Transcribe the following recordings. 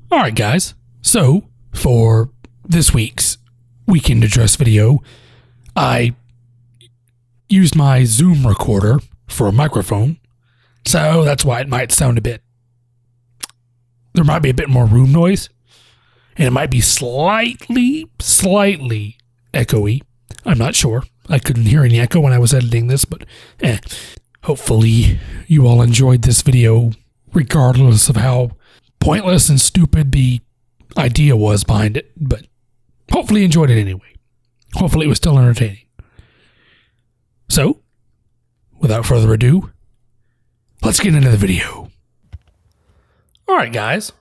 All right, guys. So, for this week's weekend address video, I used my Zoom recorder for a microphone. So, that's why it might sound there might be a bit more room noise. And it might be slightly echoey. I'm not sure. I couldn't hear any echo when I was editing this, but hopefully you all enjoyed this video regardless of how pointless and stupid the idea was behind it, but hopefully you enjoyed it anyway. Hopefully it was still entertaining. So, without further ado, let's get into the video. Alright guys,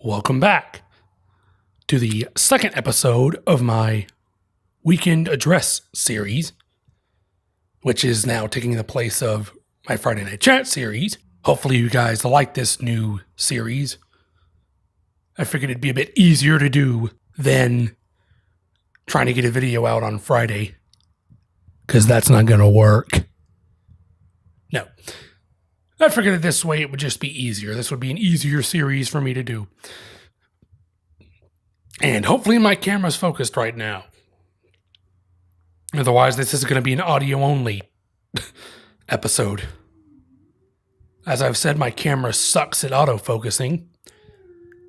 welcome back to the second episode of my Weekend Address series, which is now taking the place of my Friday Night Chat series. Hopefully you guys like this new series. I figured it'd be a bit easier to do than trying to get a video out on Friday, because that's not going to work. No. I figured that this way it would just be easier. This would be an easier series for me to do. And hopefully my camera's focused right now. Otherwise, this is going to be an audio-only episode. As I've said, my camera sucks at autofocusing,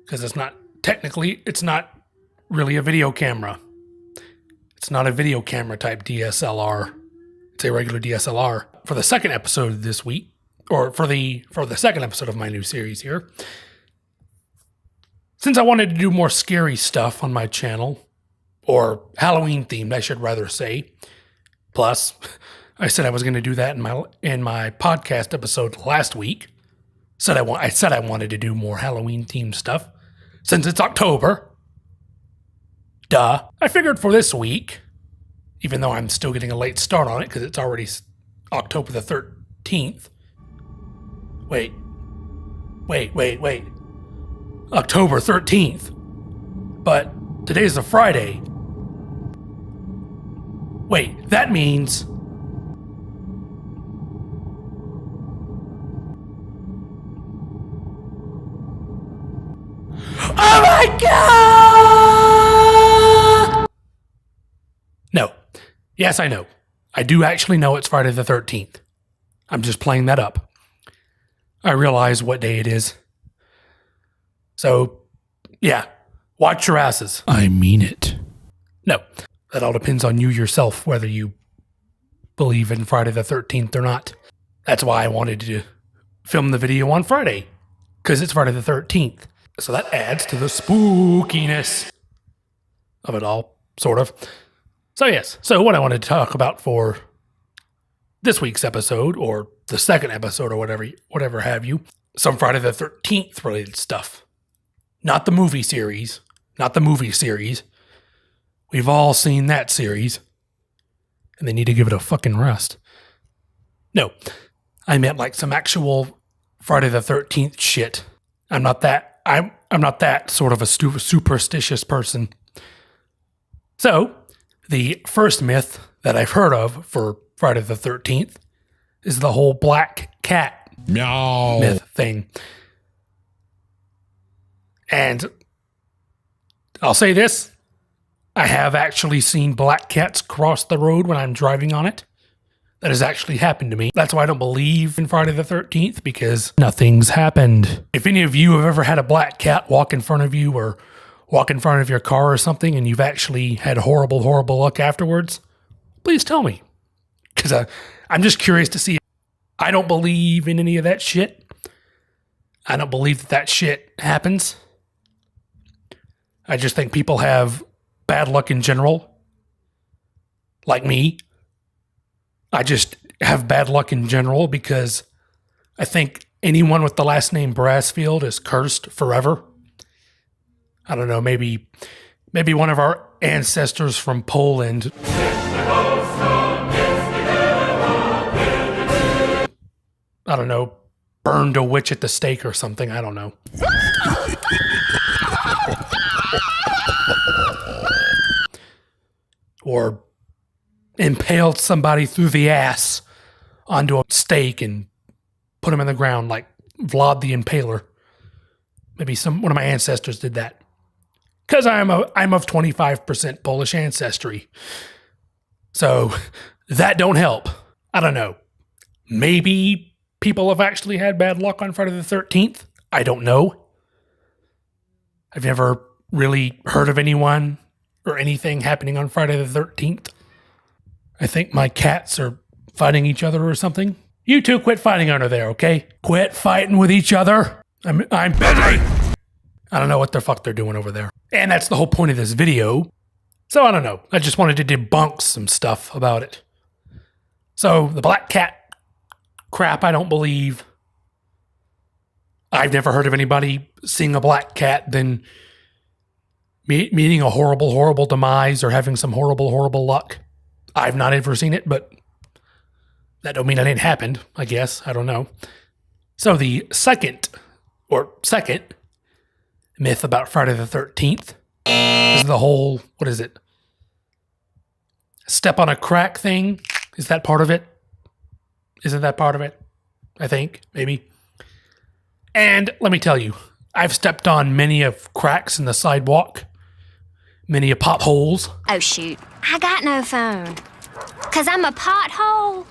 because it's not really a video camera. It's not a video camera type DSLR. It's a regular DSLR. For the second episode this week, or for the second episode of my new series here, since I wanted to do more scary stuff on my channel, or Halloween themed, I should rather say. Plus, I said I was going to do that in my podcast episode last week. I said I wanted to do more Halloween themed stuff since it's October. Duh. I figured for this week, even though I'm still getting a late start on it because it's already October the 13th. Wait. October 13th. But today's a Friday. Wait, that means... Oh my God! No. Yes, I know. I do actually know it's Friday the 13th. I'm just playing that up. I realize what day it is. So, yeah. Watch your asses. I mean it. No. That all depends on you yourself, whether you believe in Friday the 13th or not. That's why I wanted to film the video on Friday, because it's Friday the 13th. So that adds to the spookiness of it all, sort of. So yes, so what I wanted to talk about for this week's episode, or the second episode, or whatever have you, some Friday the 13th related stuff. Not the movie series. We've all seen that series, and they need to give it a fucking rest. No, I meant like some actual Friday the 13th shit. I'm not that sort of a superstitious person. So, the first myth that I've heard of for Friday the 13th is the whole black cat myth thing. And I'll say this. I have actually seen black cats cross the road when I'm driving on it. That has actually happened to me. That's why I don't believe in Friday the 13th, because nothing's happened. If any of you have ever had a black cat walk in front of you or walk in front of your car or something, and you've actually had horrible luck afterwards, please tell me. Because I'm just curious to see. I don't believe in any of that shit. I don't believe that shit happens. I just think people have bad luck in general. Like me. I just have bad luck in general because I think anyone with the last name Brassfield is cursed forever. I don't know, maybe one of our ancestors from Poland. I don't know, burned a witch at the stake or something. I don't know. Or impaled somebody through the ass onto a stake and put him in the ground like Vlad the Impaler. Maybe one of my ancestors did that. Because I'm of 25% Polish ancestry. So that don't help. I don't know. Maybe people have actually had bad luck on Friday the 13th. I don't know. I've never really heard of anyone or anything happening on Friday the 13th. I think my cats are fighting each other or something. You two quit fighting under there, okay? Quit fighting with each other. I'm busy. I don't know what the fuck they're doing over there. And that's the whole point of this video. So I don't know. I just wanted to debunk some stuff about it. So the black cat crap, I don't believe. I've never heard of anybody seeing a black cat then meeting a horrible, horrible demise or having some horrible, horrible luck. I've not ever seen it, but that don't mean it ain't happened, I guess. I don't know. So the second myth about Friday the 13th is the whole, what is it? Step on a crack thing? Is that part of it? Isn't that part of it? I think, maybe. And let me tell you, I've stepped on many of cracks in the sidewalk, many of potholes. Oh shoot, I got no phone. 'Cause I'm a pothole.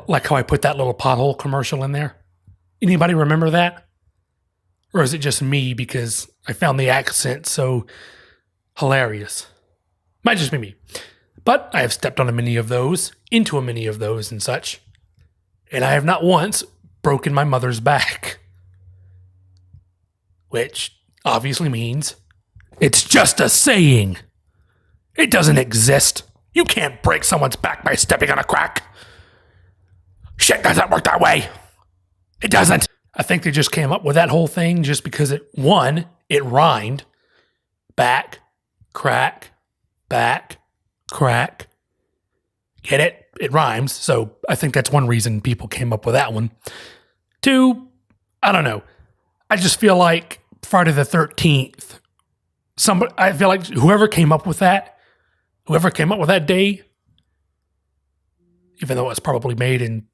Like how I put that little pothole commercial in there. Anybody remember that? Or is it just me because I found the accent so hilarious? Might just be me. But I have stepped on many of those, into many of those and such. And I have not once broken my mother's back. Which obviously means it's just a saying. It doesn't exist. You can't break someone's back by stepping on a crack. Shit doesn't work that way. It doesn't. I think they just came up with that whole thing just because it rhymed. Back, crack, back, crack. Get it? It rhymes. So I think that's one reason people came up with that one. Two, I don't know. I just feel like Friday the 13th, I feel like whoever came up with that day, even though it was probably made in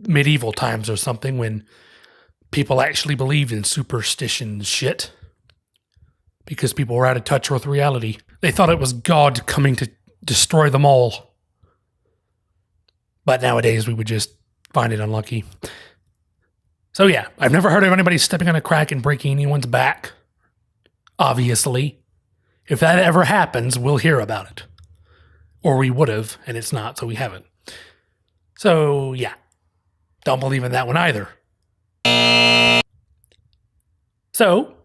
medieval times or something when people actually believed in superstition shit because people were out of touch with reality. They thought it was God coming to destroy them all. But nowadays we would just find it unlucky. So yeah, I've never heard of anybody stepping on a crack and breaking anyone's back. Obviously. If that ever happens, we'll hear about it. Or we would have, and it's not, so we haven't. So yeah. Don't believe in that one either. So,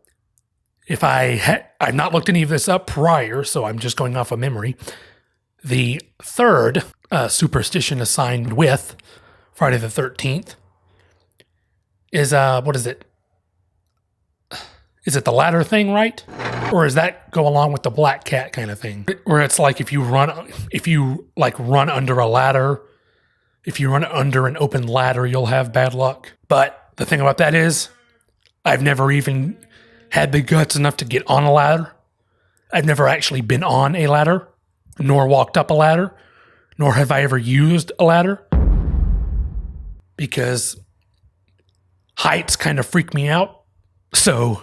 if I've not looked any of this up prior, so I'm just going off of memory. The third superstition assigned with Friday the 13th is, what is it? Is it the ladder thing, right? Or does that go along with the black cat kind of thing? Where it's like if you run under a ladder, if you run under an open ladder, you'll have bad luck. But the thing about that is, I've never even had the guts enough to get on a ladder. I've never actually been on a ladder, nor walked up a ladder, nor have I ever used a ladder. Because heights kind of freak me out. So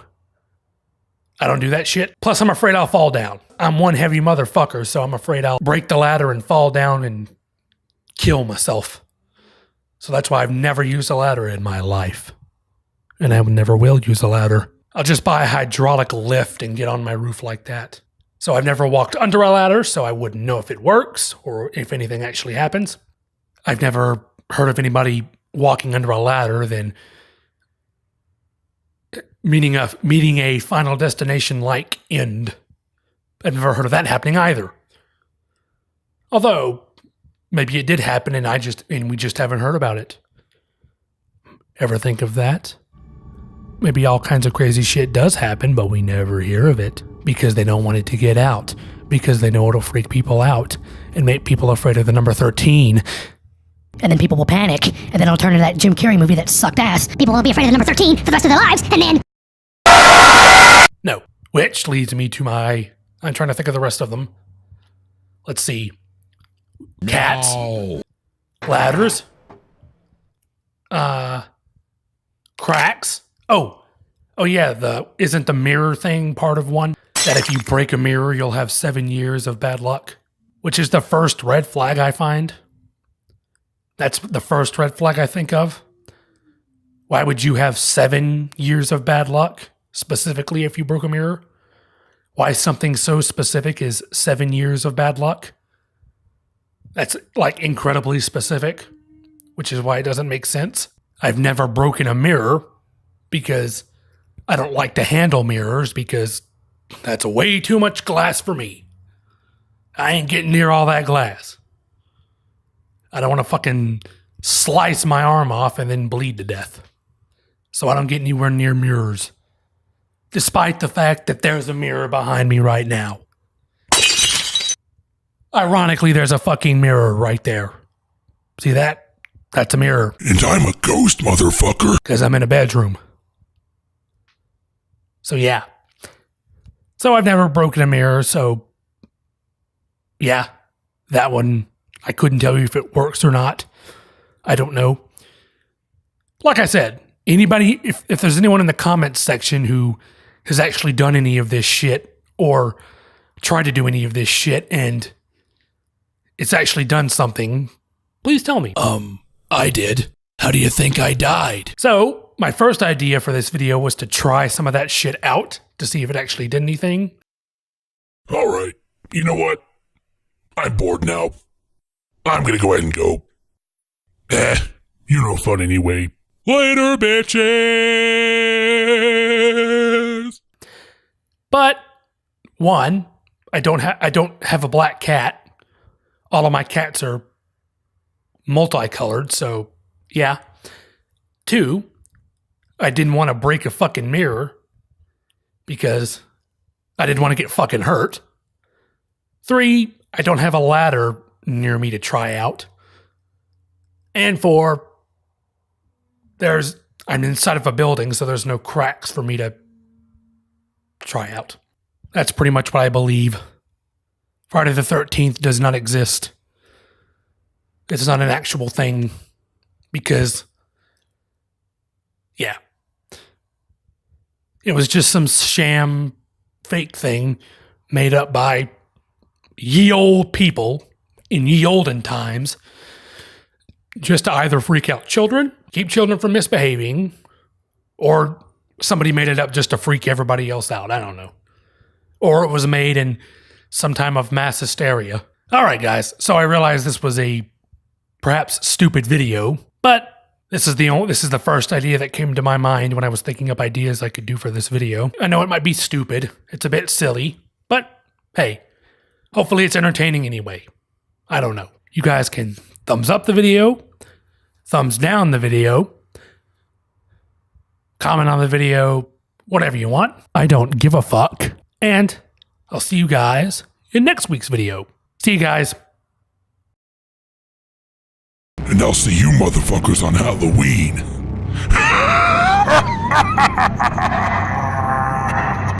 I don't do that shit. Plus, I'm afraid I'll fall down. I'm one heavy motherfucker, so I'm afraid I'll break the ladder and fall down and kill myself. So that's why I've never used a ladder in my life. And I never will use a ladder. I'll just buy a hydraulic lift and get on my roof like that. So I've never walked under a ladder, so I wouldn't know if it works or if anything actually happens. I've never heard of anybody walking under a ladder then meeting a final destination like end. I've never heard of that happening either. Although maybe it did happen and we just haven't heard about it. Ever think of that? Maybe all kinds of crazy shit does happen, but we never hear of it because they don't want it to get out, because they know it'll freak people out and make people afraid of the number 13. And then people will panic, and then it'll turn into that Jim Carrey movie that sucked ass. People will be afraid of the number 13 for the rest of their lives, and then... No. Which leads me to I'm trying to think of the rest of them. Let's see. Cats. No. Ladders. Cracks. Oh, Oh yeah, isn't the mirror thing part of one? That if you break a mirror, you'll have 7 years of bad luck? Which is the first red flag I find. That's the first red flag I think of. Why would you have 7 years of bad luck, specifically if you broke a mirror? Why something so specific is 7 years of bad luck? That's like incredibly specific, which is why it doesn't make sense. I've never broken a mirror because I don't like to handle mirrors because that's way too much glass for me. I ain't getting near all that glass. I don't want to fucking slice my arm off and then bleed to death. So I don't get anywhere near mirrors. Despite the fact that there's a mirror behind me right now. Ironically, there's a fucking mirror right there. See that? That's a mirror. And I'm a ghost, motherfucker. Because I'm in a bedroom. So yeah. So I've never broken a mirror, so yeah, that one, I couldn't tell you if it works or not. I don't know. Like I said, anybody, if there's anyone in the comments section who has actually done any of this shit or tried to do any of this shit and it's actually done something, please tell me. I did. How do you think I died? So, my first idea for this video was to try some of that shit out to see if it actually did anything. All right. You know what? I'm bored now. I'm gonna go ahead and go. You're no fun anyway. Later, bitches! But, one, I don't have a black cat. All of my cats are multicolored, so yeah. 2, I didn't want to break a fucking mirror because I didn't want to get fucking hurt. 3, I don't have a ladder near me to try out. And 4, I'm inside of a building, so there's no cracks for me to try out. That's pretty much what I believe. Friday the 13th does not exist. It's not an actual thing because, yeah. It was just some sham fake thing made up by ye old people in ye olden times just to either freak out children, keep children from misbehaving, or somebody made it up just to freak everybody else out. I don't know. Or it was made in some time of mass hysteria. All right, guys. So I realize this was a perhaps stupid video, but this is the first idea that came to my mind when I was thinking up ideas I could do for this video. I know it might be stupid. It's a bit silly, but hey, hopefully it's entertaining anyway. I don't know. You guys can thumbs up the video, thumbs down the video, comment on the video, whatever you want. I don't give a fuck. And I'll see you guys in next week's video. See you guys. And I'll see you motherfuckers on Halloween.